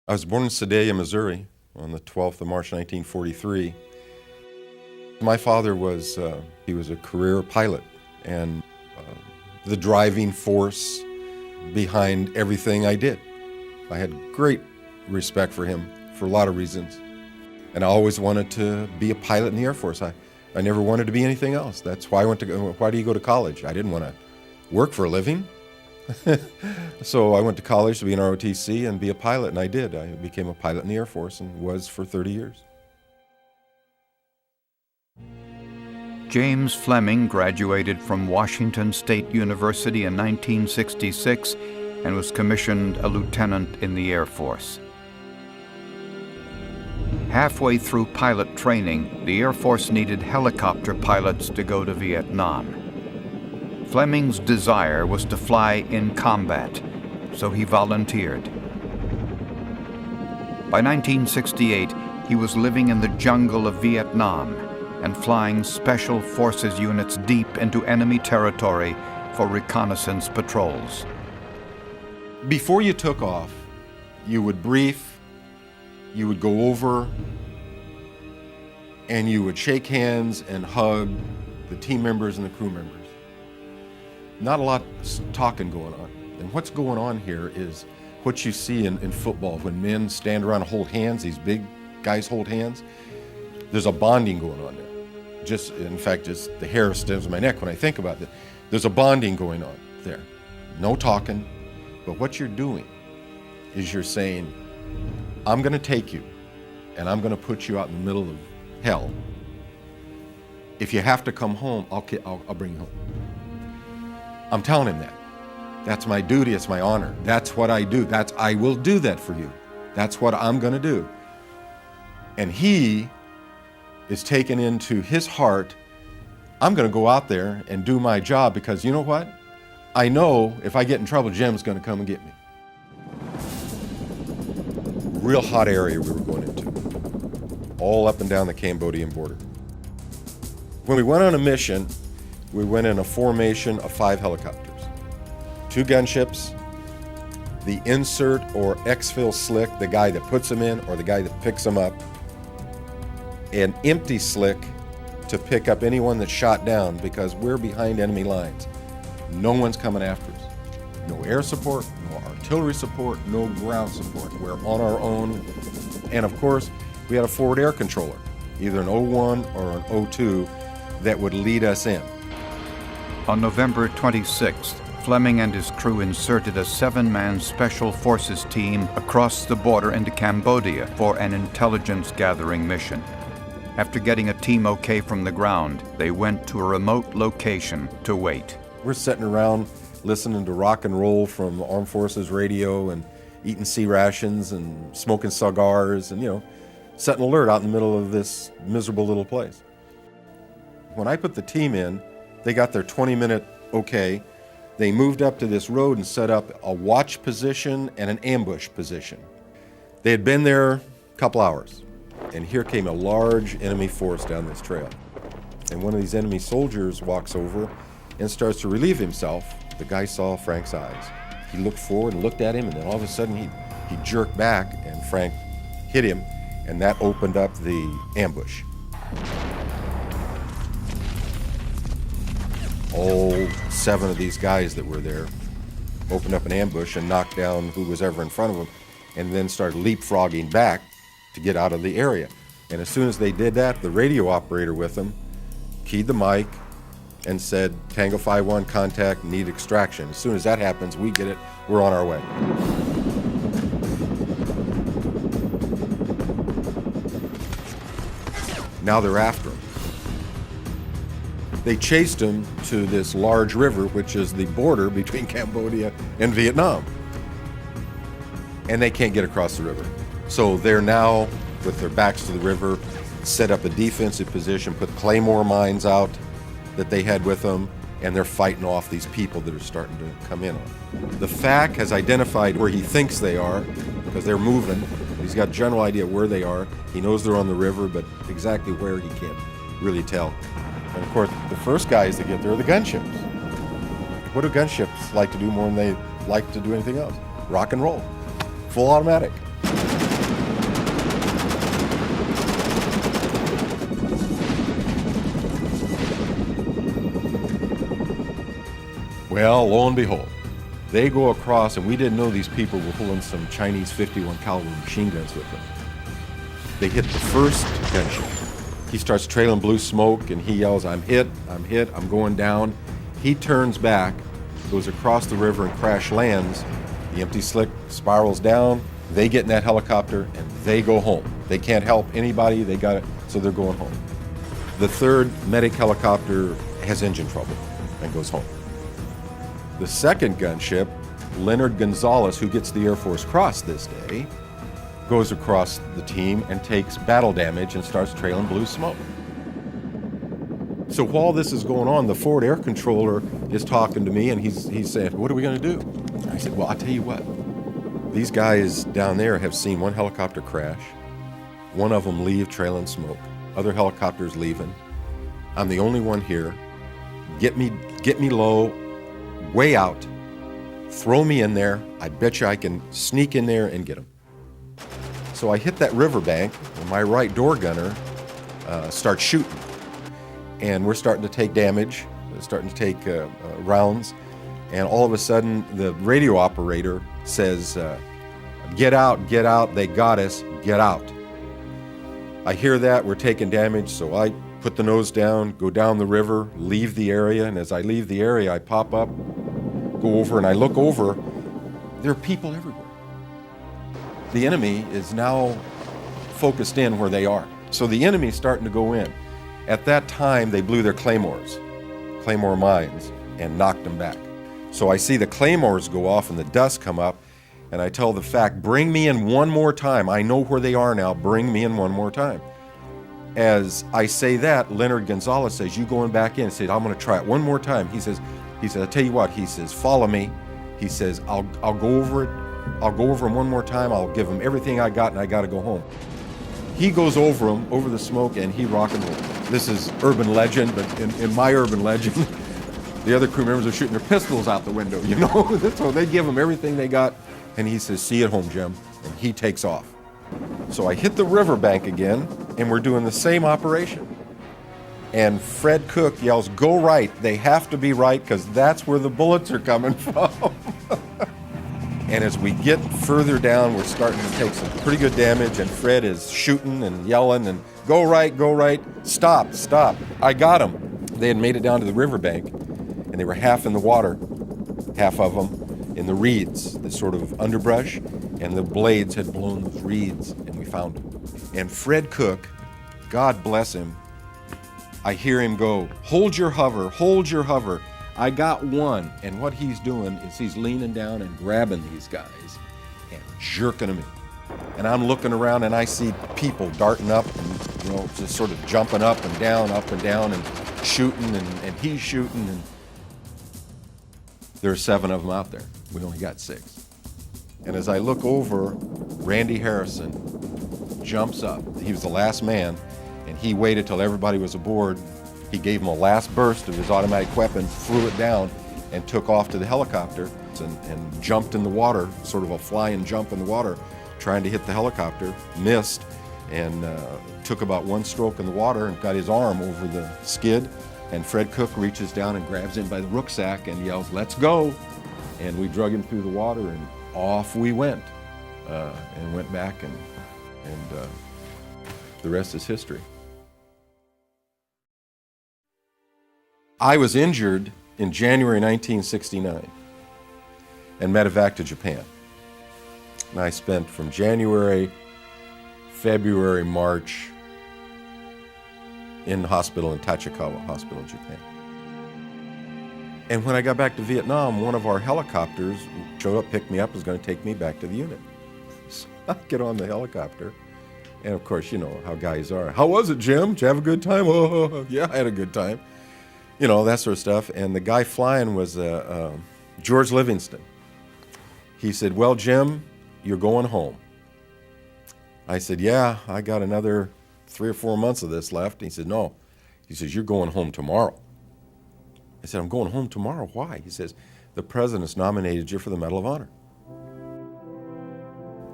I was born in Sedalia, Missouri on the 12th of March, 1943. My father was, he was a career pilot and the driving force behind everything I did. I had great respect for him for a lot of reasons. And I always wanted to be a pilot in the Air Force. I never wanted to be anything else. That's why why do you go to college? I didn't want to work for a living. So I went to college to be an ROTC and be a pilot, and I did. I became a pilot in the Air Force and was for 30 years. James Fleming graduated from Washington State University in 1966 and was commissioned a lieutenant in the Air Force. Halfway through pilot training, the Air Force needed helicopter pilots to go to Vietnam. Fleming's desire was to fly in combat, so he volunteered. By 1968, he was living in the jungle of Vietnam and flying Special Forces units deep into enemy territory for reconnaissance patrols. Before you took off, you would brief, you would go over, and you would shake hands and hug the team members and the crew members. Not a lot of talking going on. And what's going on here is what you see in football when men stand around and hold hands, these big guys hold hands. There's a bonding going on there. In fact, the hair stands on my neck when I think about it. There's a bonding going on there. No talking, but what you're doing is you're saying, I'm going to take you and I'm going to put you out in the middle of hell. If you have to come home, I'll bring you home. I'm telling him that. That's my duty, it's my honor. That's what I do. I will do that for you. That's what I'm gonna do. And he is taken into his heart, I'm gonna go out there and do my job because you know what? I know if I get in trouble, Jim's gonna come and get me. Real hot area we were going into, all up and down the Cambodian border. When we went on a mission, we went in a formation of 5 helicopters, 2 gunships, the insert or exfil slick, the guy that puts them in or the guy that picks them up, an empty slick to pick up anyone that's shot down because we're behind enemy lines. No one's coming after us. No air support, no artillery support, no ground support. We're on our own. And of course, we had a forward air controller, either an O1 or an O2 that would lead us in. On November 26th, Fleming and his crew inserted a 7-man Special Forces team across the border into Cambodia for an intelligence-gathering mission. After getting a team okay from the ground, they went to a remote location to wait. We're sitting around listening to rock and roll from the Armed Forces radio and eating sea rations and smoking cigars and, setting alert out in the middle of this miserable little place. When I put the team in, they got their 20-minute okay. They moved up to this road and set up a watch position and an ambush position. They had been there a couple hours, and here came a large enemy force down this trail. And one of these enemy soldiers walks over and starts to relieve himself. The guy saw Frank's eyes. He looked forward and looked at him, and then all of a sudden he jerked back, and Frank hit him, and that opened up the ambush. All 7 of these guys that were there opened up an ambush and knocked down who was ever in front of them, and then started leapfrogging back to get out of the area. And as soon as they did that, the radio operator with them keyed the mic and said, Tango 5-1, contact, need extraction. As soon as that happens, we get it, we're on our way. Now they're after him. They chased him to this large river, which is the border between Cambodia and Vietnam. and they can't get across the river. So they're now, with their backs to the river, set up a defensive position, put claymore mines out that they had with them, and they're fighting off these people that are starting to come in on. The FAC has identified where he thinks they are, because they're moving. He's got a general idea where they are. He knows they're on the river, but exactly where he can't really tell. And of course, the first guys that get there are the gunships. What do gunships like to do more than they like to do anything else? Rock and roll. Full automatic. Well, lo and behold, they go across, and we didn't know these people were pulling some Chinese 51 caliber machine guns with them. They hit the first gunship. He starts trailing blue smoke, and he yells, I'm hit, I'm going down. He turns back, goes across the river and crash lands. The empty slick spirals down. They get in that helicopter, and they go home. They can't help anybody. They got it, so they're going home. The third medic helicopter has engine trouble and goes home. The second gunship, Leonard Gonzalez, who gets the Air Force Cross this day, goes across the team and takes battle damage and starts trailing blue smoke. So while this is going on, the forward air controller is talking to me, and he's saying, what are we going to do? I said, well, I'll tell you what. These guys down there have seen one helicopter crash, one of them leave trailing smoke, other helicopters leaving. I'm the only one here. Get me low, way out, throw me in there. I bet you I can sneak in there and get them. So I hit that riverbank, and my right door gunner starts shooting. And we're starting to take damage, starting to take rounds. And all of a sudden, the radio operator says, get out, they got us, get out. I hear that, we're taking damage, so I put the nose down, go down the river, leave the area, and as I leave the area, I pop up, go over, and I look over. There are people everywhere. The enemy is now focused in where they are. So the enemy's starting to go in. At that time, they blew their claymore mines, and knocked them back. So I see the claymores go off and the dust come up, and I tell the FAC, bring me in one more time. I know where they are now, bring me in one more time. As I say that, Leonard Gonzalez says, you going back in? He said, I'm gonna try it one more time. He says, I'll tell you what, he says, follow me. He says, I'll go over it. I'll go over them one more time. I'll give them everything I got, and I gotta go home. He goes over them, over the smoke, and he rock and roll. This is urban legend, but in my urban legend, the other crew members are shooting their pistols out the window, you know? So they give him everything they got, and he says, see you at home, Jim, and he takes off. So I hit the riverbank again, and we're doing the same operation. And Fred Cook yells, go right. They have to be right, because that's where the bullets are coming from. And as we get further down, we're starting to take some pretty good damage, and Fred is shooting and yelling and go right, stop. I got them. They had made it down to the riverbank, and they were half in the water, half of them in the reeds, the sort of underbrush, and the blades had blown those reeds, and we found them. And Fred Cook, God bless him, I hear him go, hold your hover. I got one, and what he's doing is he's leaning down and grabbing these guys and jerking them in. And I'm looking around, and I see people darting up and, just sort of jumping up and down, and shooting, and he's shooting, and there are 7 of them out there. We only got 6. And as I look over, Randy Harrison jumps up. He was the last man, and he waited till everybody was aboard. He gave him a last burst of his automatic weapon, threw it down, and took off to the helicopter and jumped in the water, sort of a flying jump in the water, trying to hit the helicopter, missed, and took about 1 stroke in the water and got his arm over the skid. And Fred Cook reaches down and grabs him by the rucksack and yells, let's go. And we drug him through the water, and off we went, and went back, and the rest is history. I was injured in January 1969 and medevac to Japan. And I spent from January, February, March in the hospital in Tachikawa Hospital in Japan. And when I got back to Vietnam, one of our helicopters showed up, picked me up, was going to take me back to the unit. So I get on the helicopter, and of course, you know how guys are. How was it, Jim? Did you have a good time? Oh, yeah, I had a good time. You know, that sort of stuff. And the guy flying was George Livingston. He said, well, Jim, you're going home. I said, yeah, I got another 3 or 4 months of this left. And he said, no. He says, you're going home tomorrow. I said, I'm going home tomorrow. Why? He says, the president's nominated you for the Medal of Honor.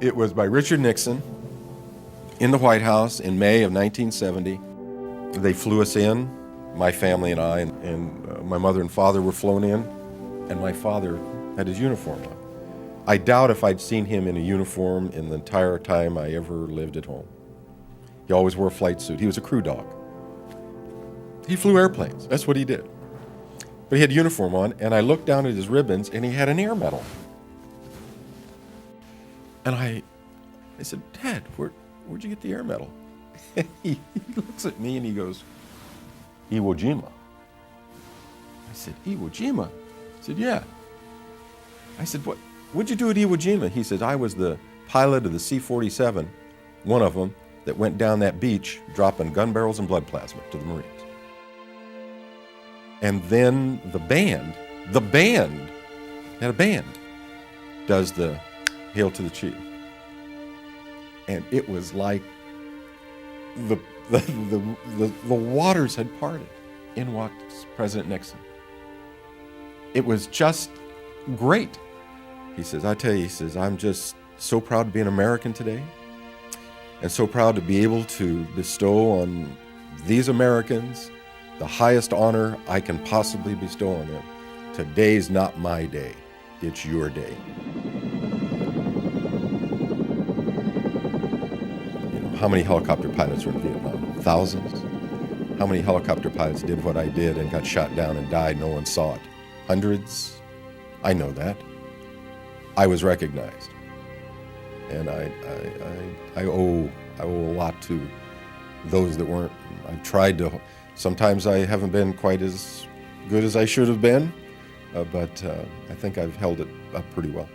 It was by Richard Nixon in the White House in May of 1970. They flew us in, my family and I, and my mother and father were flown in, and my father had his uniform on. I doubt if I'd seen him in a uniform in the entire time I ever lived at home. He always wore a flight suit. He was a crew dog. He flew airplanes. That's what he did. But he had a uniform on, and I looked down at his ribbons, and he had an air medal. And I said, Dad, where'd you get the air medal? And he looks at me and he goes, Iwo Jima. I said, Iwo Jima? He said, yeah. I said, what'd you do at Iwo Jima? He said, I was the pilot of the C-47, one of them, that went down that beach dropping gun barrels and blood plasma to the Marines. And then the band had a band, does the Hail to the Chief. And it was like the waters had parted in walked President Nixon. It was just great. He says, I tell you, he says, I'm just so proud to be an American today, and so proud to be able to bestow on these Americans the highest honor I can possibly bestow on them. Today's not my day, it's your day. How many helicopter pilots were in Vietnam? Thousands. How many helicopter pilots did what I did and got shot down and died? No one saw it. Hundreds. I know that. I was recognized, and I owe a lot to those that weren't. I've tried to. Sometimes I haven't been quite as good as I should have been, but I think I've held it up pretty well.